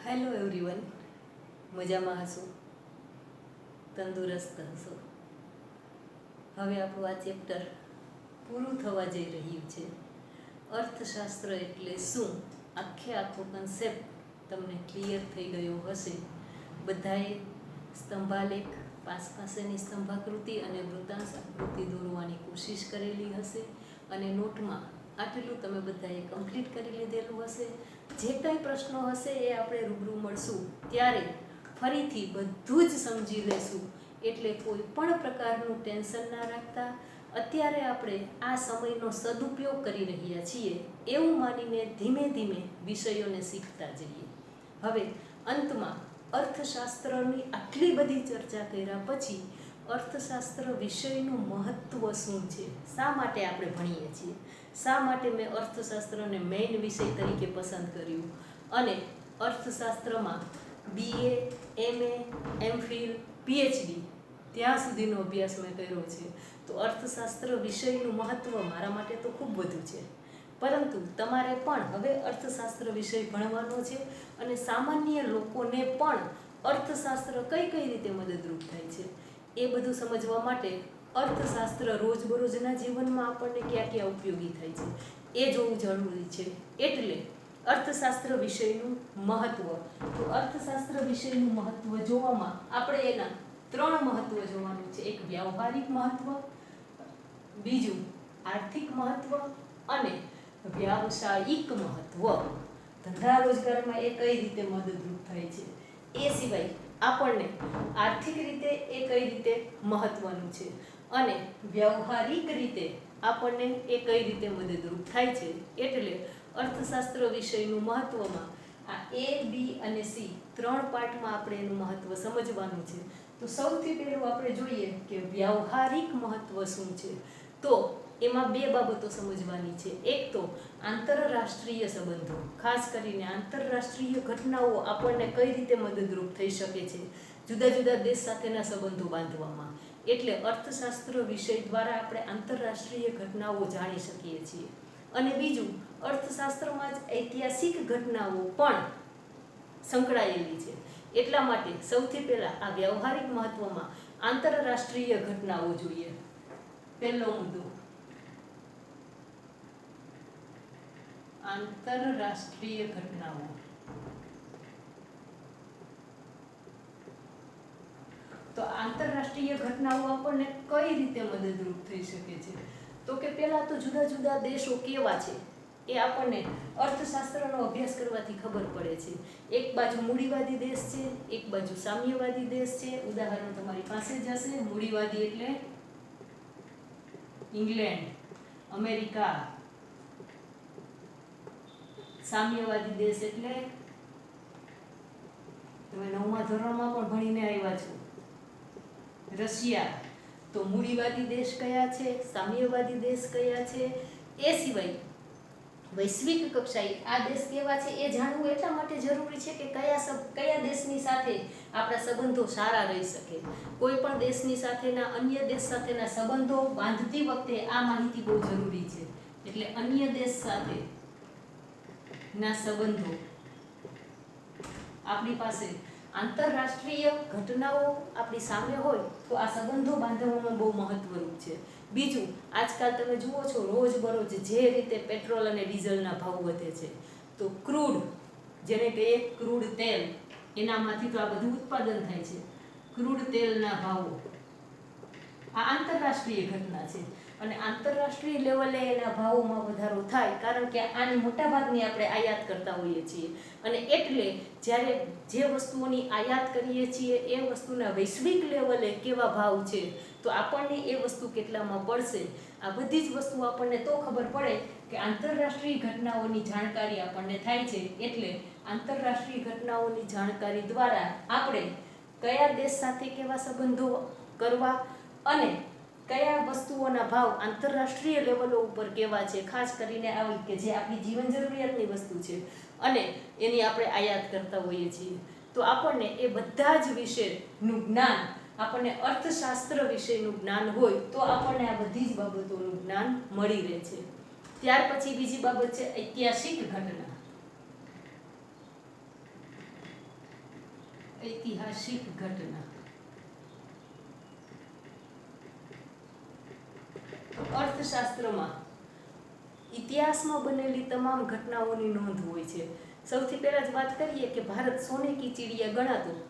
Hello everyone, મજામાં હશો, તંદુરસ્ત હશો. હવે આપણું આ ચેપ્ટર પૂરું થવા જઈ રહ્યું છે. અર્થશાસ્ત્ર એટલે શું, આખો કન્સેપ્ટ તમને ક્લિયર થઈ ગયો હશે. બધાએ સ્તંભાલેખ, પાસેની સ્તંભાકૃતિ અને વૃત્તાંશ આકૃતિ દોરવાની કોશિશ કરેલી હશે અને નોટમાં આટલું તમે બધાએ કમ્પ્લીટ કરી લીધેલું હશે. જે કંઈ પ્રશ્નો હશે એ આપણે રૂબરૂ મળશું ત્યારે ફરીથી બધું જ સમજી લેશું. એટલે કોઈ પણ પ્રકારનું ટેન્શન ના રાખતા, અત્યારે આપણે આ સમયનો સદુપયોગ કરી રહ્યા છીએ એવું માનીને ધીમે ધીમે વિષયોને શીખતા જઈએ. હવે અંતમાં અર્થશાસ્ત્રની આટલી બધી ચર્ચા કર્યા પછી અર્થશાસ્ત્ર વિષયનું મહત્ત્વ શું છે, શા માટે આપણે ભણીએ છીએ, શા માટે મેં અર્થશાસ્ત્રને મેઇન વિષય તરીકે પસંદ કર્યું અને અર્થશાસ્ત્રમાં BA, MA, MPhil, PhD ત્યાં સુધીનો અભ્યાસ મેં કર્યો છે. તો અર્થશાસ્ત્ર વિષયનું મહત્ત્વ મારા માટે તો ખૂબ વધુ છે. પરંતુ તમારે પણ હવે અર્થશાસ્ત્ર વિષય ભણવાનો છે અને સામાન્ય લોકોને પણ અર્થશાસ્ત્ર કઈ કઈ રીતે મદદરૂપ થાય છે એ બધું સમજવા માટે અર્થશાસ્ત્ર રોજબરોજના જીવનમાં આપણને ક્યાં ક્યાં ઉપયોગી થાય છે એ જોવું જરૂરી છે. એટલે અર્થશાસ્ત્ર વિષયનું મહત્ત્વ. તો અર્થશાસ્ત્ર વિષયનું મહત્ત્વ જોવામાં આપણે એના 3 મહત્ત્વ જોવાનું છે. એક વ્યવહારિક મહત્ત્વ, બીજું આર્થિક મહત્ત્વ અને વ્યાવસાયિક મહત્ત્વ. ધંધા રોજગારમાં એ કઈ રીતે મદદરૂપ થાય છે, એ સિવાય આપણને આર્થિક રીતે એ કઈ રીતે મહત્ત્વનું છે અને વ્યવહારિક રીતે આપણને એ કઈ રીતે મદદરૂપ થાય છે. એટલે અર્થશાસ્ત્ર વિષયનું મહત્ત્વમાં આ A, B અને C 3 પાર્ટમાં આપણે એનું મહત્ત્વ સમજવાનું છે. તો સૌથી પહેલું આપણે જોઈએ કે વ્યવહારિક મહત્ત્વ શું છે. તો એમાં 2 બાબતો સમજવાની છે. એક તો આંતરરાષ્ટ્રીય સંબંધો, ખાસ કરીને આંતરરાષ્ટ્રીય ઘટનાઓ આપણને કઈ રીતે મદદરૂપ થઈ શકે છે જુદા જુદા દેશ સાથેના સંબંધો બાંધવામાં. એટલે અર્થશાસ્ત્ર વિષય દ્વારા આપણે આંતરરાષ્ટ્રીય ઘટનાઓ જાણી શકીએ છીએ. અને બીજું, અર્થશાસ્ત્રમાં જ ઐતિહાસિક ઘટનાઓ પણ સંકળાયેલી છે. એટલા માટે સૌથી પહેલાં આ વ્યવહારિક મહત્ત્વમાં આંતરરાષ્ટ્રીય ઘટનાઓ જોઈએ. પહેલો મુદ્દો, આંતરરાષ્ટ્રીય ઘટનાઓ. તો આંતરરાષ્ટ્રીય ઘટનાઓ આપણને કઈ રીતે મદદરૂપ થઈ શકે છે. તો કે પહેલાં તો જુદા જુદા દેશો કેવા છે એ આપણને અર્થશાસ્ત્રનો અભ્યાસ કરવાથી ખબર પડે છે. એક બાજુ મૂડીવાદી દેશ છે, એક બાજુ સામ્યવાદી દેશ છે. ઉદાહરણ તમારી પાસે જ હશે. મૂડીવાદી એટલે ઇંગ્લેન્ડ, અમેરિકા. સામ્યવાદી દેશ એટલે તમે 9મા ધોરણમાં પણ ભણીને આવ્યા છો, રશિયા. તો મૂડીવાદી દેશ કયા છે, સામ્યવાદી દેશ કયા છે, એ સિવાય વૈશ્વિક કક્ષાએ આ દેશ કેવા છે એ જાણવું એટલા માટે જરૂરી છે કે કયા દેશની સાથે આપણા સંબંધો સારા રહી શકે. કોઈ પણ દેશની સાથેના અન્ય દેશ સાથેના સંબંધો બાંધતી વખતે આ માહિતી બહુ જરૂરી છે. એટલે અન્ય દેશ સાથે ના સંબંધો, આપણી પાસે આંતરરાષ્ટ્રીય ઘટનાઓ આપણી સામે હોય તો આ સંબંધો બાંધવામાં બહુ મહત્વરૂપ છે. બીજું, આજકાલ તમે જુઓ છો રોજબરોજ જે રીતે પેટ્રોલ અને ડીઝલના ભાવ વધે છે, તો ક્રૂડ, જેને કહીએ ક્રૂડ તેલ, એનામાંથી તો આ બધું ઉત્પાદન થાય છે. ક્રૂડ તેલના ભાવો આ આંતરરાષ્ટ્રીય ઘટના છે અને આંતરરાષ્ટ્રીય લેવલે એના ભાવોમાં વધારો થાય કારણ કે આની મોટાભાગની આપણે આયાત કરતા હોઈએ છીએ. અને એટલે જ્યારે જે વસ્તુઓની આયાત કરીએ છીએ એ વસ્તુના વૈશ્વિક લેવલે કેવા ભાવ છે તો આપણને એ વસ્તુ કેટલામાં પડશે, આ બધી જ વસ્તુ આપણને તો ખબર પડે કે આંતરરાષ્ટ્રીય ઘટનાઓની જાણકારી આપણને થાય છે. એટલે આંતરરાષ્ટ્રીય ઘટનાઓની જાણકારી દ્વારા આપણે કયા દેશ સાથે કેવા સંબંધો કરવા અને કયા વસ્તુઓના ભાવ આંતરરાષ્ટ્રીય લેવલો ઉપર કેવા છે, ખાસ કરીને આવી કે જે આપણી જીવન જરૂરિયાતની વસ્તુ છે અને એની આપણે આયાત કરતા હોઈએ છીએ. તો આપણને એ બધા જ વિષયનું જ્ઞાન, આપણને અર્થશાસ્ત્ર વિષયનું જ્ઞાન હોય તો આપણને આ બધી જ બાબતોનું જ્ઞાન મળી રહે છે. ત્યાર પછી બીજી બાબત છે ઐતિહાસિક ઘટના. ઐતિહાસિક ઘટના. અર્થશાસ્ત્રમાં ઇતિહાસમાં બનેલી તમામ ઘટનાઓની નોંધ હોય છે. સૌથી પહેલા જ વાત કરીએ કે ભારત સોને કી ચીડિયા ગણાતું.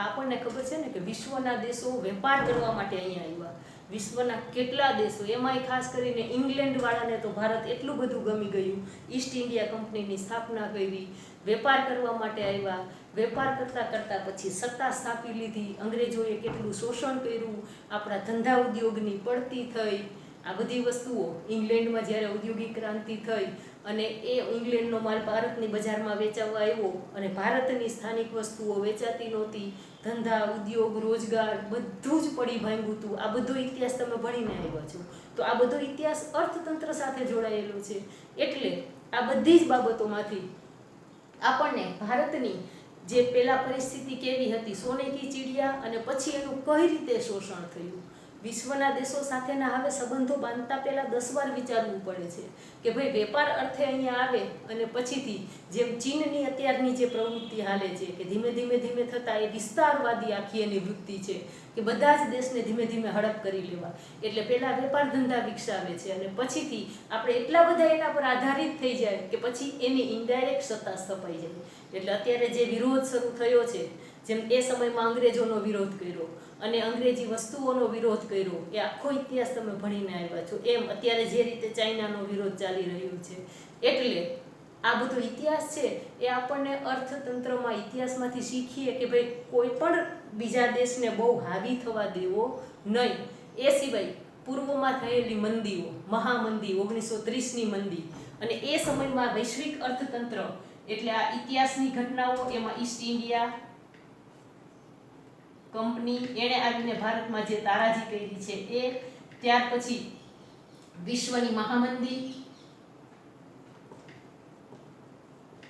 આપણને ખબર છે ને કે વિશ્વના દેશો વેપાર કરવા માટે અહીંયા આવ્યા. વિશ્વના કેટલા દેશો, એમાંય ખાસ કરીને ઇંગ્લેન્ડ વાળાને તો ભારત એટલું બધું ગમી ગયું. ઈસ્ટ ઇન્ડિયા કંપનીની સ્થાપના કરી, વેપાર કરવા માટે આવ્યા. વેપાર કરતાં કરતાં પછી સત્તા સ્થાપી લીધી. અંગ્રેજોએ કેટલું શોષણ કર્યું, આપણા ધંધા ઉદ્યોગની પડતી થઈ. આ બધી વસ્તુઓ ઇંગ્લેન્ડમાં જ્યારે ઔદ્યોગિક ક્રાંતિ થઈ અને એ ઇંગ્લેન્ડનો માલ ભારતની બજારમાં વેચાવા આવ્યો અને ભારતની સ્થાનિક વસ્તુઓ વેચાતી નહોતી, ધંધા ઉદ્યોગ રોજગાર બધું જ પડી ભાંગ્યું હતું. આ બધો ઇતિહાસ તમે ભણીને આવ્યા છો. તો આ બધો ઇતિહાસ અર્થતંત્ર સાથે જોડાયેલો છે. એટલે આ બધી જ બાબતોમાંથી આપણને ભારતની જે પહેલા પરિસ્થિતિ કેવી હતી, સોને કી ચીડિયા, અને પછી એનું કઈ રીતે શોષણ થયું. વિશ્વના દેશો સાથેના હવે સંબંધો બાંધતા પહેલાં 10 વાર વિચારવું પડે છે કે ભાઈ વેપાર અર્થે અહીંયા આવે અને પછીથી જેમ ચીનની અત્યારની જે પ્રવૃત્તિ હાલે છે કે ધીમે ધીમે થતાં એ વિસ્તારવાદી આખી એની વૃત્તિ છે કે બધા જ દેશને ધીમે ધીમે હડપ કરી લેવા. એટલે પહેલાં વેપાર ધંધા વિકસાવે છે અને પછીથી આપણે એટલા બધા એના પર આધારિત થઈ જાય કે પછી એની ઇનડાયરેક્ટ સત્તા સ્થપાઈ જાય. એટલે અત્યારે જે વિરોધ શરૂ થયો છે, જેમ એ સમયમાં અંગ્રેજોનો વિરોધ કર્યો અને અંગ્રેજી વસ્તુઓનો વિરોધ કર્યો, એ આખો ઇતિહાસ તમે ભણીને આવ્યા છો. એમ અત્યારે જે રીતે ચાઇનાનો વિરોધ ચાલી રહ્યો છે. એટલે આ બધો ઇતિહાસ છે એ આપણને અર્થતંત્રમાં ઇતિહાસમાંથી શીખીએ કે ભાઈ કોઈ પણ બીજા દેશને બહુ હાવી થવા દેવો નહીં. એ સિવાય પૂર્વમાં થયેલી મંદીઓ, મહામંદી 1930ની મંદી, અને એ સમયમાં વૈશ્વિક અર્થતંત્ર એટલે આ ઇતિહાસની ઘટનાઓ, એમાં ઈસ્ટ ઇન્ડિયા કંપની એણે આવીને ભારતમાં જે તારાજી કરી છે એ, ત્યાર પછી વિશ્વની મહામંદી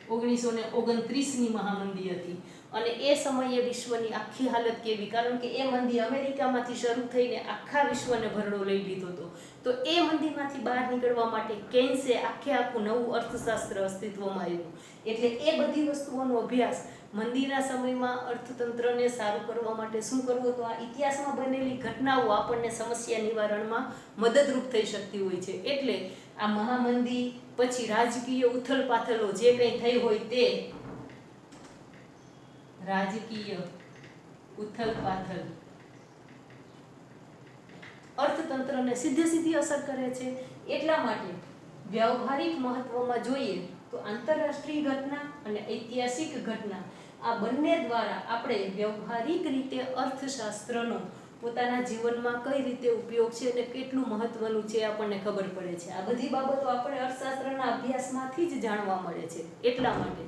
1929ની મહામંદી હતી અને એ સમયે વિશ્વની આખી હાલત કેવી, કારણ કે એ મંદી અમેરિકામાંથી શરૂ થઈને આખા વિશ્વને ભરડો લઈ લીધો હતો. તો એ મંદીમાંથી બહાર નીકળવા માટે કેન્સે આખું નવું અર્થશાસ્ત્ર અસ્તિત્વમાં આવ્યું. એટલે એ બધી વસ્તુઓનો અભ્યાસ મંદીના સમયમાં અર્થતંત્રને સારું કરવા માટે શું કરવું, તો આ ઇતિહાસમાં બનેલી ઘટનાઓ આપણને સમસ્યા નિવારણમાં મદદરૂપ થઈ શકતી હોય છે. એટલે આ મહામંદી પછી રાજકીય ઉથલપાથલો જે કંઈ થઈ હોય તે રાજકીય ઉથલપાથલ અર્થતંત્રને સીધી અસર કરે છે. એટલા માટે વ્યવહારિક મહત્વમાં જોઈએ તો આંતરરાષ્ટ્રીય ઘટના અને ઐતિહાસિક ઘટના આ બંને દ્વારા આપણે વ્યવહારિક રીતે અર્થશાસ્ત્રનો પોતાના જીવનમાં કઈ રીતે ઉપયોગ છે અને કેટલું મહત્વનું છે આપણને ખબર પડે છે. આ બધી બાબતો આપણે અર્થશાસ્ત્રના અભ્યાસમાંથી જ જાણવા મળે છે. એટલા માટે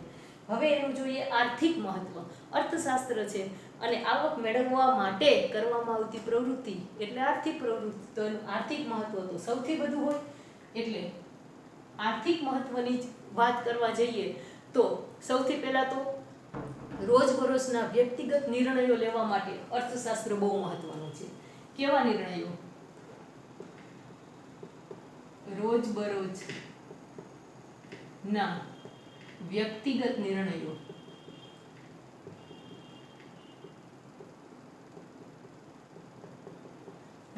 હવે એનું જોઈએ આર્થિક મહત્વ. અર્થશાસ્ત્ર છે અને આવક મેળવવા માટે કરવામાં આવતી પ્રવૃત્તિ એટલે આર્થિક પ્રવૃત્તિ. તો એનું આર્થિક મહત્વ તો સૌથી વધુ હોય. એટલે આર્થિક મહત્વની વાત કરવા જઈએ તો સૌથી પહેલા તો રોજબરોજના વ્યક્તિગત નિર્ણયો લેવા માટે અર્થશાસ્ત્ર બહુ મહત્વનું છે. કેવા નિર્ણયો? રોજબરોજ ના વ્યક્તિગત નિર્ણયો.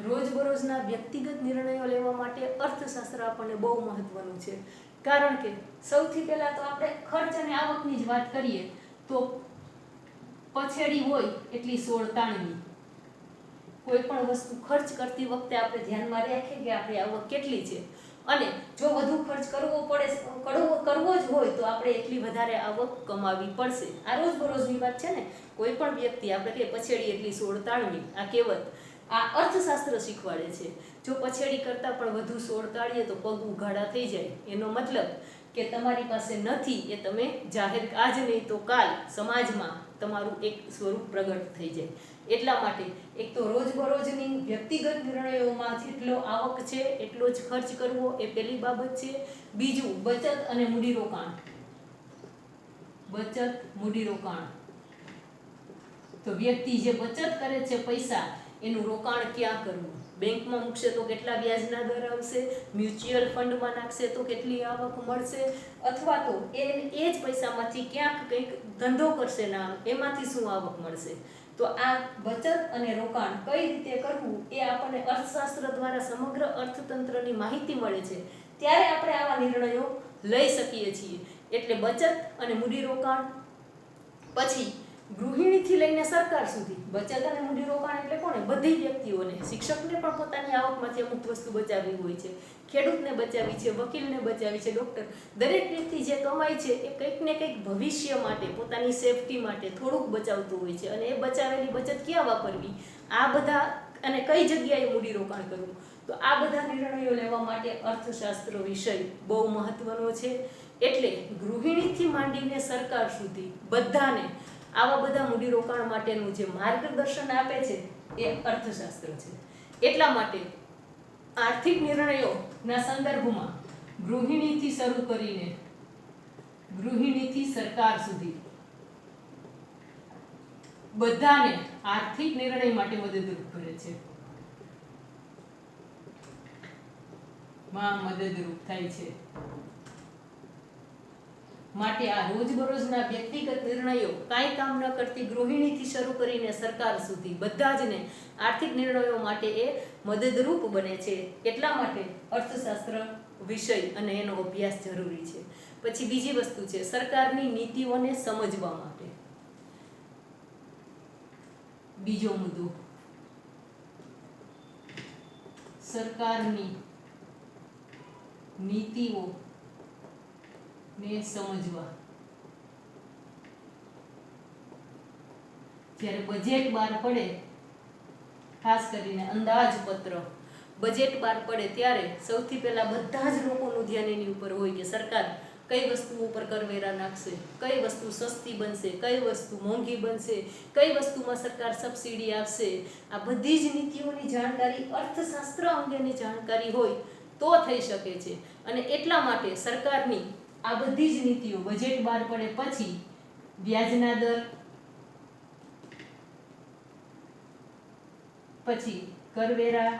રોજબરોજના વ્યક્તિગત નિર્ણયો લેવા માટે અર્થશાસ્ત્ર આપણને બહુ મહત્વનું છે. કારણ કે સૌથી પહેલા તો આપણે ખર્ચ અને આવકની જ વાત કરીએ તો પછેડી હોય એટલી સોળ તાણવી. કોઈ પણ વસ્તુ ખર્ચ કરતી વખતે આપણે ધ્યાનમાં રાખીએ કે આપણી આવક કેટલી છે, અને જો વધુ ખર્ચ કરવો જ હોય તો આપણે એટલી વધારે આવક કમાવી પડશે. આ રોજબરોજની વાત છે ને. કોઈ પણ વ્યક્તિ આપણે કે પછેડી એટલી સોળ તાણવી, આ કહેવત આ અર્થશાસ્ત્ર શીખવાડે છે. જો પછેડી કરતાં પણ વધુ સોળ તાળીએ તો પગ ઉઘાડા થઈ જાય. એનો મતલબ કે તમારી પાસે નથી એ તમે જાહેર, આજ નહીં તો કાલ સમાજમાં તમારું એક સ્વરૂપ પ્રગટ થઈ જાય. એટલા માટે એક તો રોજબરોજની વ્યક્તિગત નિર્ણયોમાં જેટલો આવક છે એટલો જ ખર્ચ કરવો એ પહેલી બાબત છે. બીજું બચત અને મૂડીરોકાણ. બચત મૂડીરોકાણ તો વ્યક્તિ જે બચત કરે છે પૈસા, એનું રોકાણ ક્યાં કરવું? બેંકમાં મૂકશે તો કેટલા વ્યાજના દર આવશે, મ્યુચ્યુઅલ ફંડમાં નાખશે તો કેટલી આવક મળશે, અથવા તો એ જ પૈસામાંથી ક્યાંક કંઈક ધંધો કરશે ના એમાંથી શું આવક મળશે. તો આ બચત અને રોકાણ કઈ રીતે કરવું એ આપણને અર્થશાસ્ત્ર દ્વારા સમગ્ર અર્થતંત્રની માહિતી મળે છે, ત્યારે આપણે આવા નિર્ણયો લઈ શકીએ છીએ. એટલે બચત અને મૂડીરોકાણ, પછી ગૃહિણીથી લઈને સરકાર સુધી બચત અને મૂડીરોકાણ એટલે કોને? બધી વ્યક્તિઓને. શિક્ષકને પણ પોતાની આવકમાંથી અમુક વસ્તુ બચાવવી હોય છે, ખેડૂતને બચાવી છે, વકીલને બચાવી છે, ડૉક્ટર, દરેક વ્યક્તિ જે કમાય છે એ કંઈક ને કંઈક ભવિષ્ય માટે, પોતાની સેફટી માટે થોડુંક બચાવતું હોય છે. અને એ બચાવેલી બચત ક્યાં વાપરવી, આ બધા, અને કઈ જગ્યાએ મૂડીરોકાણ કરવું, તો આ બધા નિર્ણયો લેવા માટે અર્થશાસ્ત્ર વિષય બહુ મહત્વનો છે. એટલે ગૃહિણીથી માંડીને સરકાર સુધી બધાને આવા બધા મૂડીરોકાણ માટેનું જે માર્ગદર્શન આપે છે એ અર્થશાસ્ત્ર છે. એટલા માટે આર્થિક નિર્ણયોના સંદર્ભમાં ગૃહિણીથી શરૂ કરીને ગૃહિણીથી સરકાર સુધી બધાને આર્થિક નિર્ણય માટે મદદરૂપ કરે છે, માં મદદરૂપ થાય છે. માટે આ રોજબરોજના વ્યક્તિગત નિર્ણયો કાંઈ કામ ન કરતી ગૃહિણીથી શરૂ કરીને સરકાર સુધી બધા જ ને આર્થિક નિર્ણયો માટે એ મદદરૂપ બને છે. એટલા માટે અર્થશાસ્ત્ર વિષય અને એનો અભ્યાસ જરૂરી છે. પછી બીજી વસ્તુ છે સરકારની નીતિઓને સમજવા માટે. બીજો મુદ્દો, સરકારની નીતિઓ ને સમજવા. જ્યારે બજેટ બહાર પડે, ખાસ કરીને અંદાજપત્ર બજેટ બહાર પડે ત્યારે સૌથી પહેલા બધા જ લોકોનું ધ્યાન એની ઉપર હોય કે સરકાર કઈ વસ્તુઓ ઉપર કરવેરા નાખશે, કઈ વસ્તુ સસ્તી બનશે, કઈ વસ્તુ મોંઘી બનશે, કઈ વસ્તુમાં સરકાર સબસિડી આપશે. આ બધી જ નીતિઓની જાણકારી, અર્થશાસ્ત્ર અંગેની જાણકારી હોય તો થઈ શકે છે. અને એટલા માટે સરકારની આ બધી જ નીતિઓ બજેટ બહાર પડે પછી વ્યાજના દર, પછી કરવેરા,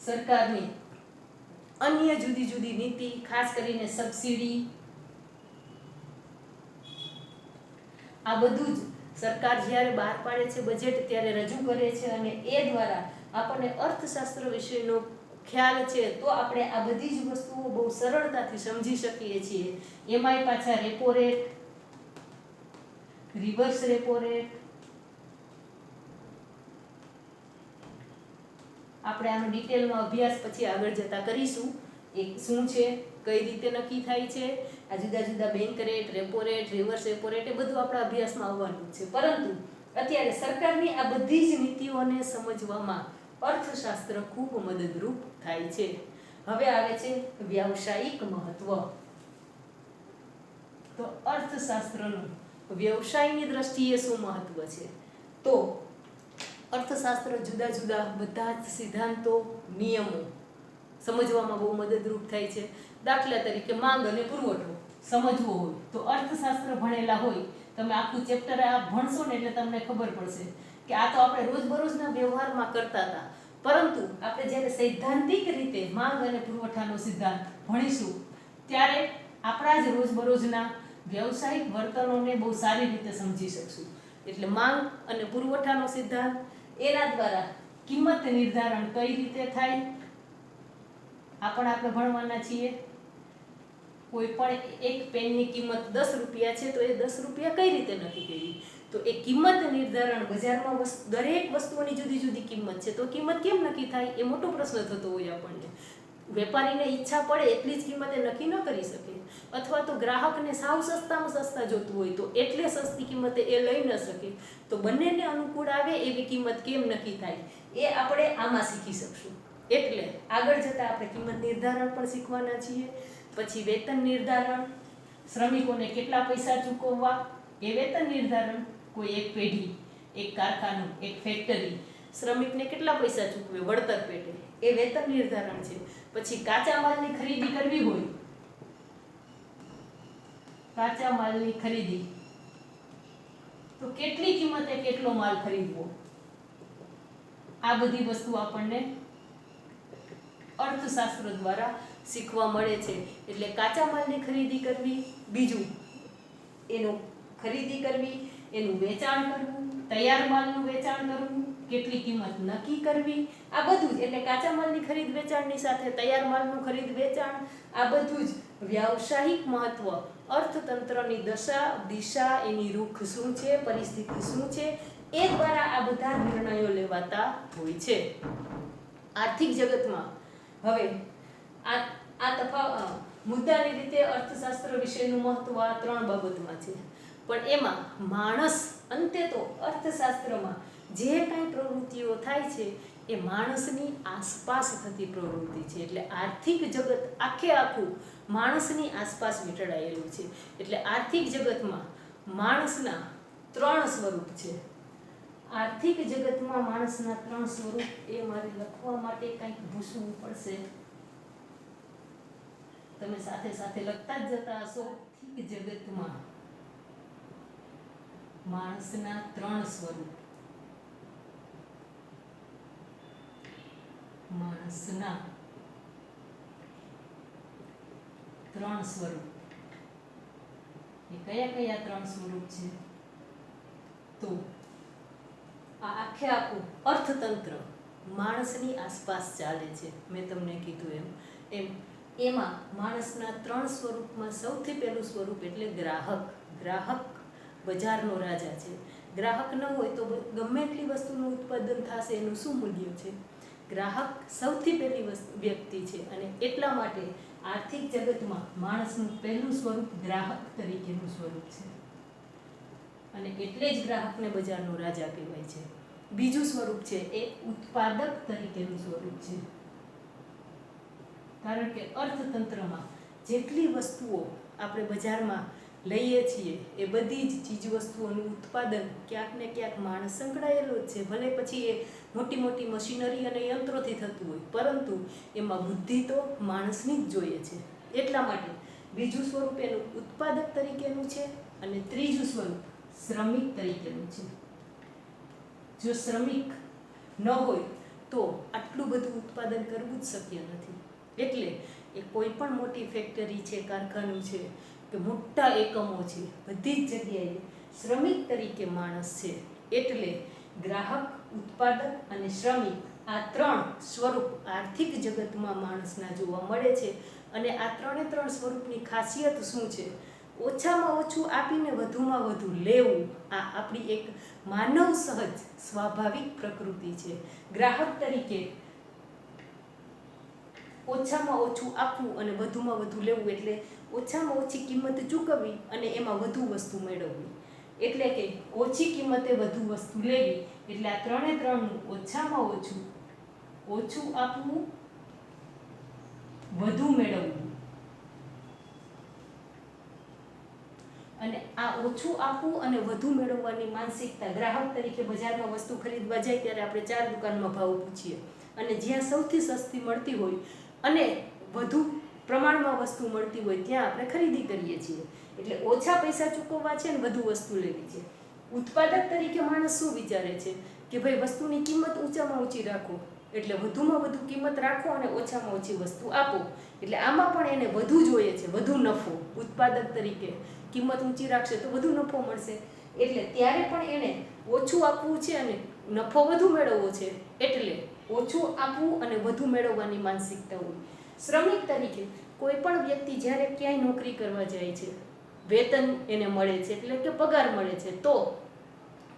સરકારની અન્ય જુદી જુદી નીતિ, ખાસ કરીને સબસિડી, આ બધું જ સરકાર જ્યારે બહાર પાડે છે બજેટ ત્યારે રજૂ કરે છે. અને એ દ્વારા આપણને અર્થશાસ્ત્ર વિશેનો ખ્યાલ છે તો આપણે આ બધી જ વસ્તુઓ બહુ સરળતાથી સમજી શકીએ છીએ. એમાંય પાછા repo rate, reverse repo rate, આપણે આનો ડિટેલમાં અભ્યાસ પછી આગળ જતા કરીશું. એ શું છે, કઈ રીતે નક્કી થાય છે, આ જુદા જુદા bank rate, repo rate, reverse repo rate, એ બધું આપણા અભ્યાસમાં આવવાનું છે. પરંતુ અત્યારે સરકારની આ બધી જ નીતિઓને સમજવામાં અર્થશાસ્ત્ર ખૂબ મદદરૂપ થાય છે. હવે આવે છે વ્યાવસાયિક મહત્વ. તો અર્થશાસ્ત્રનું વ્યવસાયની દ્રષ્ટિએ શું મહત્વ છે? તો અર્થશાસ્ત્ર જુદા જુદા બધા જ સિદ્ધાંતો, નિયમો સમજવામાં બહુ મદદરૂપ થાય છે. દાખલા તરીકે માંગ અને પુરવઠો સમજવો હોય તો અર્થશાસ્ત્ર ભણેલા હોય, તમે આખું ચેપ્ટર આ ભણશો ને એટલે તમને ખબર પડશે કે આ તો આપણે રોજબરોજના વ્યવહારમાં કરતા હતા. પરંતુ આપણે જ્યારે સૈદ્ધાંતિક રીતે માંગ અને પુરવઠાનો સિદ્ધાંત ભણીશું ત્યારે આપણા જ રોજબરોજના વ્યવસાયિક વર્તનોને બહુ સારી રીતે સમજી શકશું. એટલે માંગ અને પુરવઠાનો સિદ્ધાંત, એના દ્વારા કિંમત નિર્ધારણ કઈ રીતે થાય આ પણ આપણે ભણવાના છીએ. કોઈ પણ એક પેનની કિંમત 10 રૂપિયા છે તો એ 10 રૂપિયા કઈ રીતે નક્કી કરવી? તો એ કિંમત નિર્ધારણ, બજારમાં દરેક વસ્તુઓની જુદી જુદી કિંમત છે તો કિંમત કેમ નક્કી થાય એ મોટો પ્રશ્ન થતો હોય આપણને. વેપારીને ઈચ્છા પડે એટલી જ કિંમતે નક્કી ન કરી શકે, અથવા તો ગ્રાહકને સાવ સસ્તામાં સસ્તા જોતું હોય તો એટલે સસ્તી કિંમતે એ લઈ ન શકે. તો બંનેને અનુકૂળ આવે એવી કિંમત કેમ નક્કી થાય એ આપણે આમાં શીખી શકશું. એટલે આગળ જતાં આપણે કિંમત નિર્ધારણ પણ શીખવાના છીએ. પછી વેતન નિર્ધારણ, શ્રમિકોને કેટલા પૈસા ચૂકવવા એ વેતન નિર્ધારણ. કોઈ એક પેઢી, એક કારખાનું, એક ફેક્ટરી શ્રમિકને કેટલા પૈસા ચૂકવે વળતર પેટે એ વેતન નિર્ધારણ છે. પછી કાચા માલની ખરીદી કરવી હોય, કાચા માલની ખરીદી તો કેટલી કિંમતે કેટલો માલ ખરીદવો આ બધી વસ્તુ આપણને અર્થશાસ્ત્ર દ્વારા શીખવા મળે છે. એટલે કાચા માલની ખરીદી કરવી, બીજું એનું ખરીદી કરવી, એનું વેચાણ કરવું, તૈયાર માલનું વેચાણ કરવું, કેટલી કિંમત નક્કી કરવી, આ બધું જ એટલે કાચા માલની ખરીદ વેચાણની સાથે તૈયાર માલનું ખરીદ વેચાણ, આ બધું જ વ્યાવસાયિક મહત્વ, અર્થતંત્રની દિશા, એની રૂખ શું છે, પરિસ્થિતિ શું છે, એ દ્વારા આ બધા નિર્ણયો લેવાતા હોય છે આર્થિક જગતમાં. હવે આ મુદ્દાની રીતે અર્થશાસ્ત્ર વિશેનું મહત્વ આ 3 બાબતમાં છે. પણ એમાં માણસ, અંતે તો અર્થશાસ્ત્રમાં જે કાંઈ પ્રવૃત્તિઓ થાય છે એ માણસની આસપાસ થતી પ્રવૃત્તિ છે. એટલે આર્થિક જગત આખે આખું માણસની આસપાસ વીંટળાયેલું છે. એટલે આર્થિક જગતમાં માણસના 3 સ્વરૂપ છે. આર્થિક જગતમાં માણસના 3 સ્વરૂપ, એ મારે લખવા માટે કંઈક ભૂસવું પડશે. તમે સાથે સાથે લખતા જ જતા હશો. આર્થિક જગતમાં માણસના 3 સ્વરૂપ. માણસના 3 સ્વરૂપ. એ કયા કયા 3 સ્વરૂપ છે? તો આ આખે આખું અર્થતંત્ર માણસની આસપાસ ચાલે છે. મેં તમને કીધું એમાં માણસના 3 સ્વરૂપમાં સૌથી પહેલું સ્વરૂપ એટલે ગ્રાહક. ગ્રાહક બજારનો રાજા છે. ગ્રાહક ન હોય તો ગમે એટલી વસ્તુનું ઉત્પાદન થશે, એનું શું મૂલ્ય છે? ગ્રાહક સૌથી પહેલી વ્યક્તિ છે. અને એટલા માટે આર્થિક જગતમાં માણસનું પહેલું સ્વરૂપ ગ્રાહક તરીકેનું સ્વરૂપ છે. અને એટલે જ ગ્રાહકને બજારનો રાજા કહેવાય છે. બીજું સ્વરૂપ છે એ ઉત્પાદક તરીકેનું સ્વરૂપ છે. કારણ કે અર્થતંત્રમાં જેટલી વસ્તુઓ આપણે બજારમાં લઈએ છીએ એ બધી જ ચીજવસ્તુઓનું ઉત્પાદન ક્યાંક ને ક્યાંક માણસ સંકળાયેલો જ છે. ભલે પછી એ મોટી મોટી મશીનરી અને યંત્રોથી થતું હોય, પરંતુ એમાં બુદ્ધિ તો માણસની જ જોઈએ છે. એટલા માટે બીજું સ્વરૂપ એનું ઉત્પાદક તરીકેનું છે. અને ત્રીજું સ્વરૂપ શ્રમિક તરીકેનું છે. જો શ્રમિક ન હોય તો આટલું બધું ઉત્પાદન કરવું જ શક્ય નથી. એટલે એ કોઈ પણ મોટી ફેક્ટરી છે, કારખાનું છે કે મોટા એકમો છે, બધી જ જગ્યાએ શ્રમિક તરીકે માણસ છે. એટલે ગ્રાહક, ઉત્પાદક અને શ્રમિક, આ 3 સ્વરૂપ આર્થિક જગતમાં માણસના જોવા મળે છે. અને આ 3 સ્વરૂપની ખાસિયત શું છે? ઓછામાં ઓછું આપીને વધુમાં વધુ લેવું, આ આપણી એક માનવ સહજ સ્વાભાવિક પ્રકૃતિ છે. ગ્રાહક તરીકે ઓછામાં ઓછું આપવું અને વધુમાં વધુ લેવું, એટલે ઓછામાં ઓછી કિંમત ચૂકવવી અને એમાં વધુ વસ્તુ મેળવવી. એટલે કે ઓછી કિંમતે વધુ વસ્તુ લેવી. એટલે આ 3નું ઓછામાં ઓછું આપવું, વધુ મેળવવું. અને આ ઓછું આપવું અને વધુ મેળવવાની માનસિકતા, ગ્રાહક તરીકે બજારમાં વસ્તુ ખરીદવા જાય ત્યારે આપણે 4 દુકાનમાં ભાવ પૂછીએ અને જ્યાં સૌથી સસ્તી મળતી હોય અને વધુ પ્રમાણમાં વસ્તુ મળતી હોય ત્યાં આપણે ખરીદી કરીએ છીએ. એટલે ઓછા પૈસા ચૂકવવા છે અને વધુ વસ્તુ લેવી છે. ઉત્પાદક તરીકે માણસ શું વિચારે છે કે ભાઈ વસ્તુની કિંમત ઊંચામાં ઊંચી રાખો, એટલે વધુમાં વધુ કિંમત રાખો અને ઓછામાં ઓછી વસ્તુ આપો. એટલે આમાં પણ એને વધુ જોઈએ છે, વધુ નફો. ઉત્પાદક તરીકે કિંમત ઊંચી રાખશે તો વધુ નફો મળશે. એટલે ત્યારે પણ એને ઓછું આપવું છે અને નફો વધુ મેળવવો છે. એટલે ઓછું આપવું અને વધુ મેળવવાની માનસિકતા હોય. શ્રમિક તરીકે કોઈ પણ વ્યક્તિ જ્યારે ક્યાંય નોકરી કરવા જાય છે, વેતન એને મળે છે, એટલે કે પગાર મળે છે, તો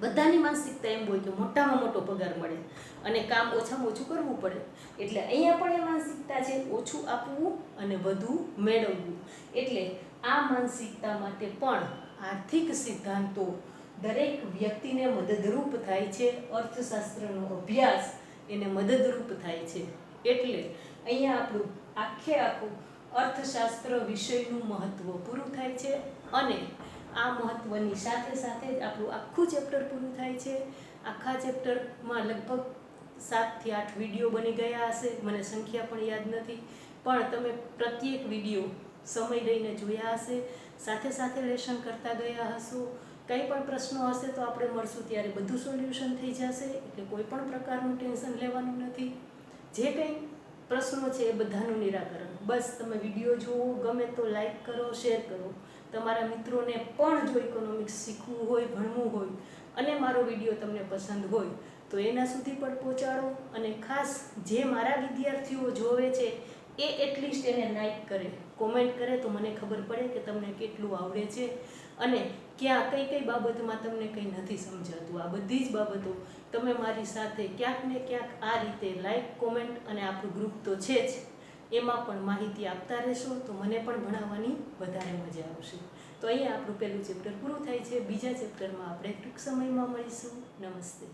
બધાની માનસિકતા એમ હોય કે મોટામાં મોટો પગાર મળે અને કામ ઓછામાં ઓછું કરવું પડે. એટલે અહીંયા પણ એ માનસિકતા છે, ઓછું આપવું અને વધુ મેળવવું. એટલે આ માનસિકતા માટે પણ આર્થિક સિદ્ધાંતો દરેક વ્યક્તિને મદદરૂપ થાય છે. અર્થશાસ્ત્રનો અભ્યાસ એને મદદરૂપ થાય છે. એટલે અહીંયા આપણું આખે આખું અર્થશાસ્ત્ર વિષયનું મહત્ત્વ પૂરું થાય છે. અને આ મહત્ત્વની સાથે સાથે જ આપણું આખું ચેપ્ટર પૂરું થાય છે. આખા ચેપ્ટરમાં લગભગ 7 થી 8 વિડીયો બની ગયા હશે, મને સંખ્યા પણ યાદ નથી, પણ તમે પ્રત્યેક વિડીયો સમય લઈને જોયા હશે, સાથે સાથે લેસન કરતા ગયા હશો. કંઈ પણ પ્રશ્નો હશે તો આપણે મળશું ત્યારે બધું સોલ્યુશન થઈ જશે, એટલે કોઈ પણ પ્રકારનું ટેન્શન લેવાનું નથી. જે કંઈ પ્રશ્નો છે એ બધાનું નિરાકરણ. બસ તમે વિડીયો જુઓ, ગમે તો લાઈક કરો, શેર કરો. તમારા મિત્રોને પણ જો ઇકોનોમિક્સ શીખવું હોય, ભણવું હોય અને મારો વિડીયો તમને પસંદ હોય તો એના સુધી પણ પહોંચાડો. અને ખાસ જે મારા વિદ્યાર્થીઓ જોવે છે એ એટલીસ્ટ એને લાઈક કરે, કોમેન્ટ કરે તો મને ખબર પડે કે તમને કેટલું આવડે છે અને ક્યાં કઈ કઈ બાબતમાં તમને કંઈ નથી સમજાતું. આ બધી જ બાબતો તમે મારી સાથે ક્યાંક ને ક્યાંક આ રીતે લાઈક, કોમેન્ટ અને આપણું ગ્રુપ તો છે જ, એમાં પણ માહિતી આપતા રહેશો તો મને પણ ભણાવવાની વધારે મજા આવશે. તો અહીંયા આપણું પહેલું ચેપ્ટર પૂરું થાય છે. બીજા ચેપ્ટરમાં આપણે ટૂંક સમયમાં મળીશું. નમસ્તે.